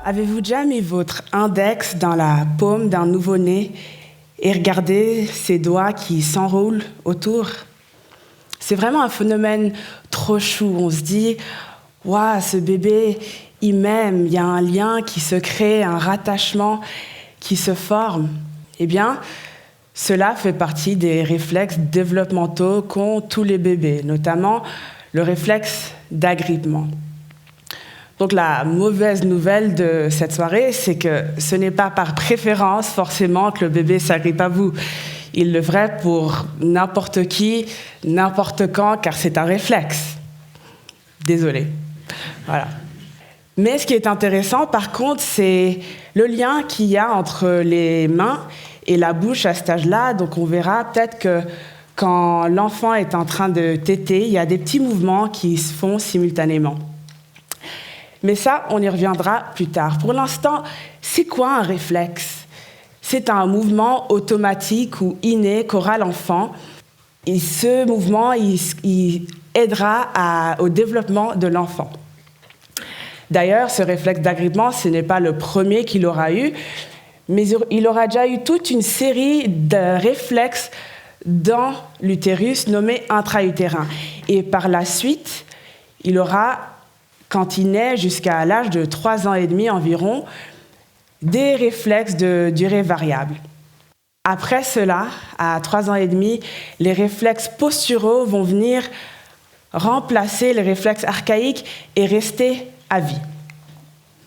Avez-vous déjà mis votre index dans la paume d'un nouveau-né et regardé ses doigts qui s'enroulent autour? C'est vraiment un phénomène trop chou. On se dit, waouh, ce bébé, il m'aime, il y a un lien qui se crée, un rattachement qui se forme. Eh bien, cela fait partie des réflexes développementaux qu'ont tous les bébés, notamment le réflexe d'agrippement. Donc la mauvaise nouvelle de cette soirée, c'est que ce n'est pas par préférence forcément que le bébé s'agrippe à vous. Il le ferait pour n'importe qui, n'importe quand, car c'est un réflexe. Désolée. Voilà. Mais ce qui est intéressant, par contre, c'est le lien qu'il y a entre les mains et la bouche à cet âge-là. Donc on verra peut-être que quand l'enfant est en train de téter, il y a des petits mouvements qui se font simultanément. Mais ça, on y reviendra plus tard. Pour l'instant, c'est quoi un réflexe? C'est un mouvement automatique ou inné qu'aura l'enfant. Et ce mouvement, il aidera au développement de l'enfant. D'ailleurs, ce réflexe d'agrippement, ce n'est pas le premier qu'il aura eu, mais il aura déjà eu toute une série de réflexes dans l'utérus nommés intra-utérins. Et par la suite, il aura, quand il naît jusqu'à l'âge de 3 ans et demi environ, des réflexes de durée variable. Après cela, à 3 ans et demi, les réflexes posturaux vont venir remplacer les réflexes archaïques et rester à vie.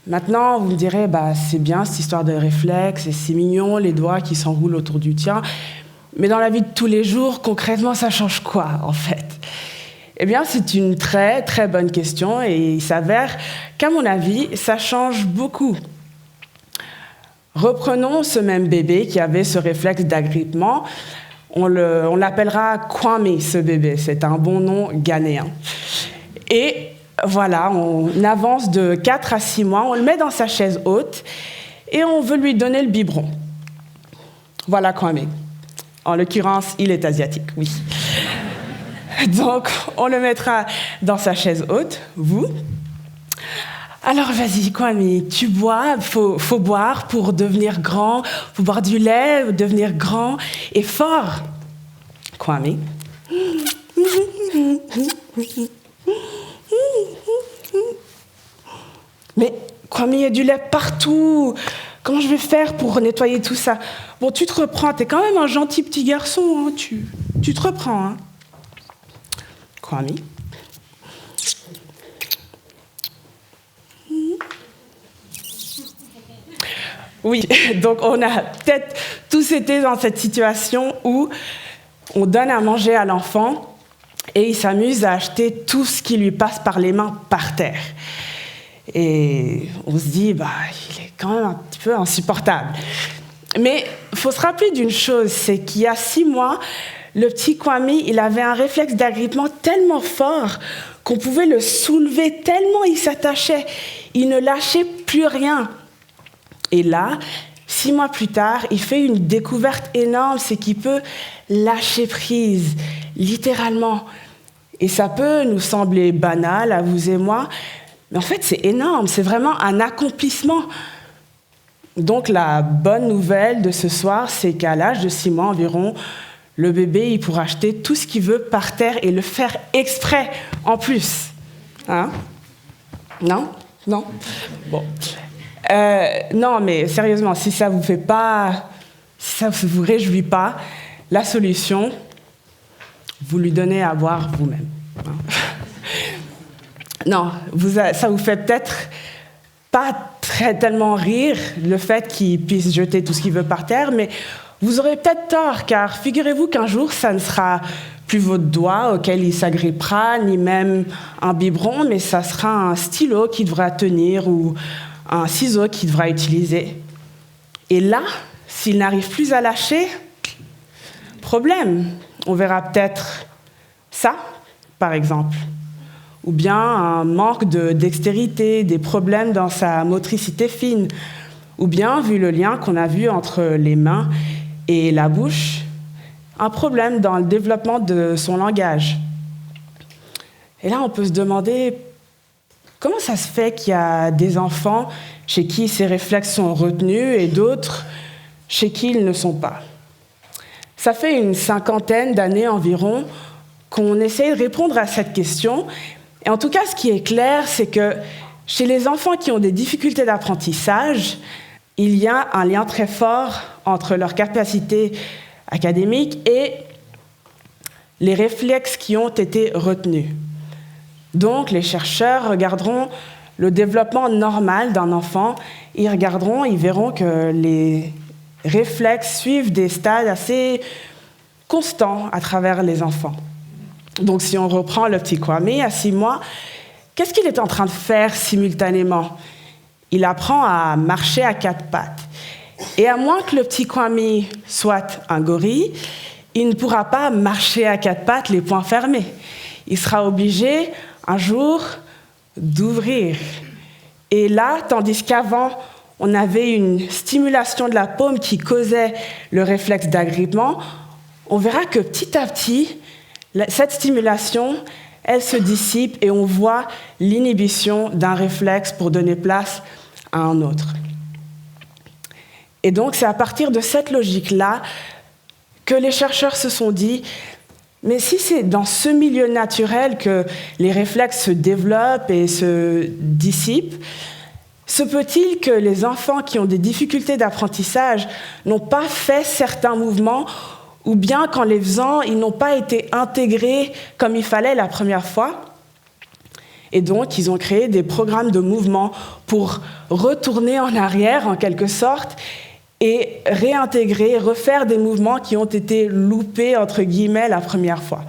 Maintenant, vous me direz, c'est bien cette histoire de réflexes, et c'est mignon, les doigts qui s'enroulent autour du tien, mais dans la vie de tous les jours, concrètement, ça change quoi, en fait? Eh bien, c'est une très, très bonne question, et il s'avère qu'à mon avis, ça change beaucoup. Reprenons ce même bébé qui avait ce réflexe d'agrippement. On l'appellera Kwame, ce bébé. C'est un bon nom ghanéen. Et voilà, on avance de 4 à 6 mois, on le met dans sa chaise haute et on veut lui donner le biberon. Voilà Kwame. En l'occurrence, il est asiatique, oui. Donc, on le mettra dans sa chaise haute, vous. Alors, vas-y, Kwame, tu bois, faut boire pour devenir grand, faut boire du lait, devenir grand et fort. Kwame. Mais Kwame, il y a du lait partout. Comment je vais faire pour nettoyer tout ça? Bon, tu te reprends, t'es quand même un gentil petit garçon, hein. Tu te reprends, hein. Kwame. Oui, donc on a peut-être tous été dans cette situation où on donne à manger à l'enfant et il s'amuse à acheter tout ce qui lui passe par les mains par terre. Et on se dit, il est quand même un petit peu insupportable. Mais il faut se rappeler d'une chose, c'est qu'il y a 6 mois, le petit Kwame, il avait un réflexe d'agrippement tellement fort qu'on pouvait le soulever tellement il s'attachait. Il ne lâchait plus rien. Et là, 6 mois plus tard, il fait une découverte énorme, c'est qu'il peut lâcher prise, littéralement. Et ça peut nous sembler banal à vous et moi, mais en fait, c'est énorme, c'est vraiment un accomplissement. Donc, la bonne nouvelle de ce soir, c'est qu'à l'âge de 6 mois environ, le bébé, il pourra acheter tout ce qu'il veut par terre et le faire exprès, en plus. Hein? Non? Non? Bon. Non, mais sérieusement, si ça vous fait pas, si ça vous réjouit pas, la solution, vous lui donnez à boire vous-même. Hein? Non, ça vous fait peut-être pas tellement rire le fait qu'il puisse jeter tout ce qu'il veut par terre, mais vous aurez peut-être tort, car figurez-vous qu'un jour, ça ne sera plus votre doigt auquel il s'agrippera, ni même un biberon, mais ça sera un stylo qui devra tenir ou un ciseau qu'il devra utiliser. Et là, s'il n'arrive plus à lâcher, problème. On verra peut-être ça, par exemple. Ou bien un manque de dextérité, des problèmes dans sa motricité fine. Ou bien, vu le lien qu'on a vu entre les mains et la bouche, un problème dans le développement de son langage. Et là, on peut se demander comment ça se fait qu'il y a des enfants chez qui ces réflexes sont retenus et d'autres chez qui ils ne sont pas? Ça fait une 50aine d'années environ qu'on essaye de répondre à cette question. Et en tout cas, ce qui est clair, c'est que chez les enfants qui ont des difficultés d'apprentissage, il y a un lien très fort entre leur capacité académique et les réflexes qui ont été retenus. Donc, les chercheurs regarderont le développement normal d'un enfant, ils verront que les réflexes suivent des stades assez constants à travers les enfants. Donc, si on reprend le petit Kwame à 6 mois, qu'est-ce qu'il est en train de faire simultanément? Il apprend à marcher à 4 pattes. Et à moins que le petit Kwame soit un gorille, il ne pourra pas marcher à 4 pattes les poings fermés. Il sera obligé, un jour, d'ouvrir. Et là, tandis qu'avant, on avait une stimulation de la paume qui causait le réflexe d'agrippement, on verra que petit à petit, cette stimulation, elle se dissipe et on voit l'inhibition d'un réflexe pour donner place à un autre. Et donc, c'est à partir de cette logique-là que les chercheurs se sont dit, mais si c'est dans ce milieu naturel que les réflexes se développent et se dissipent, se peut-il que les enfants qui ont des difficultés d'apprentissage n'ont pas fait certains mouvements, ou bien qu'en les faisant, ils n'ont pas été intégrés comme il fallait la première fois? Et donc, ils ont créé des programmes de mouvement pour retourner en arrière, en quelque sorte, et réintégrer, refaire des mouvements qui ont été loupés, entre guillemets, la première fois.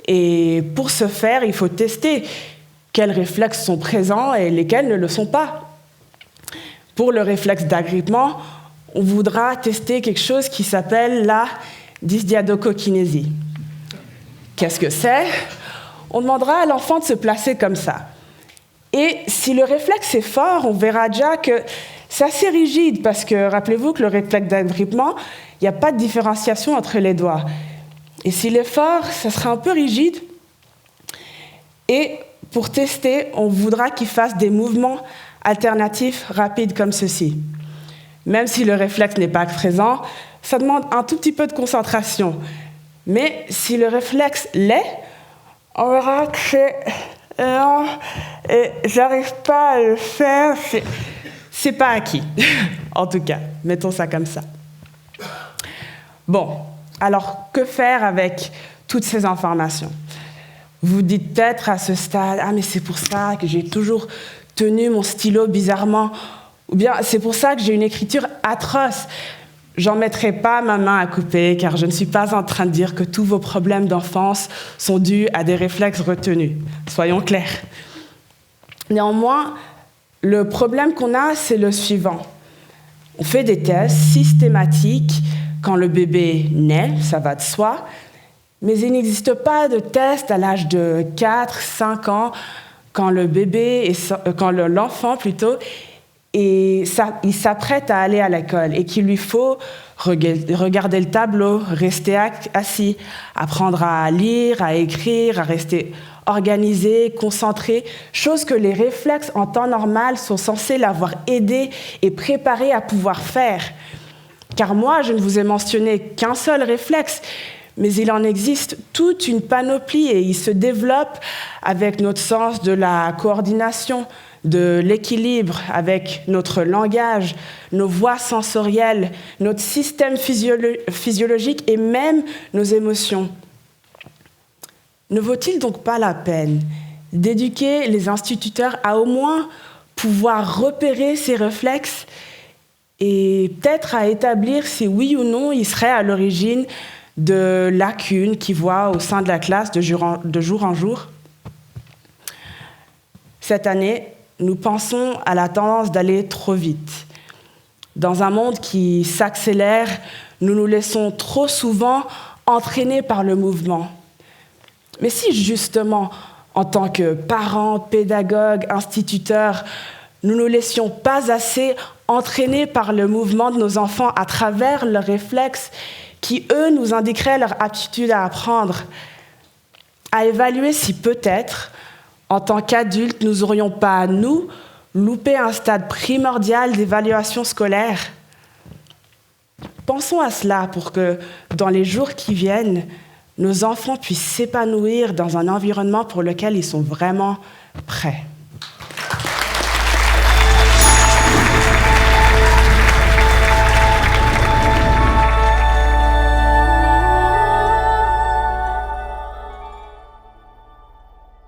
Et pour ce faire, il faut tester quels réflexes sont présents et lesquels ne le sont pas. Pour le réflexe d'agrippement, on voudra tester quelque chose qui s'appelle la dysdiadochokinésie. Qu'est-ce que c'est? On demandera à l'enfant de se placer comme ça. Et si le réflexe est fort, on verra déjà que c'est assez rigide, parce que rappelez-vous que le réflexe d'agrippement, il n'y a pas de différenciation entre les doigts. Et s'il est fort, ça sera un peu rigide. Et pour tester, on voudra qu'il fasse des mouvements alternatifs rapides comme ceci. Même si le réflexe n'est pas présent, ça demande un tout petit peu de concentration. Mais si le réflexe l'est, on verra que c'est lent et j'arrive pas à le faire. C'est pas acquis, en tout cas. Mettons ça comme ça. Bon, alors que faire avec toutes ces informations? Vous dites peut-être à ce stade, « Ah, mais c'est pour ça que j'ai toujours tenu mon stylo bizarrement. » Ou bien, « C'est pour ça que j'ai une écriture atroce. » J'en mettrai pas ma main à couper, car je ne suis pas en train de dire que tous vos problèmes d'enfance sont dus à des réflexes retenus. Soyons clairs. Néanmoins, le problème qu'on a, c'est le suivant. On fait des tests systématiques quand le bébé naît, ça va de soi, mais il n'existe pas de test à l'âge de 4-5 ans quand l'enfant plutôt, il s'apprête à aller à l'école et qu'il lui faut regarder le tableau, rester assis, apprendre à lire, à écrire, à rester organisé, concentré, chose que les réflexes en temps normal sont censés l'avoir aidé et préparé à pouvoir faire. Car moi, je ne vous ai mentionné qu'un seul réflexe, mais il en existe toute une panoplie et il se développe avec notre sens de la coordination, de l'équilibre, avec notre langage, nos voies sensorielles, notre système physiologique et même nos émotions. Ne vaut-il donc pas la peine d'éduquer les instituteurs à au moins pouvoir repérer ces réflexes et peut-être à établir si oui ou non ils seraient à l'origine de lacunes qu'ils voient au sein de la classe de jour en jour? Cette année, nous pensons à la tendance d'aller trop vite. Dans un monde qui s'accélère, nous nous laissons trop souvent entraîner par le mouvement. Mais si justement, en tant que parents, pédagogues, instituteurs, nous ne nous laissions pas assez entraîner par le mouvement de nos enfants à travers leurs réflexes qui, eux, nous indiqueraient leur aptitude à apprendre, à évaluer si peut-être En tant qu'adultes, nous n'aurions pas, nous, loupé un stade primordial d'évaluation scolaire? Pensons à cela pour que, dans les jours qui viennent, nos enfants puissent s'épanouir dans un environnement pour lequel ils sont vraiment prêts.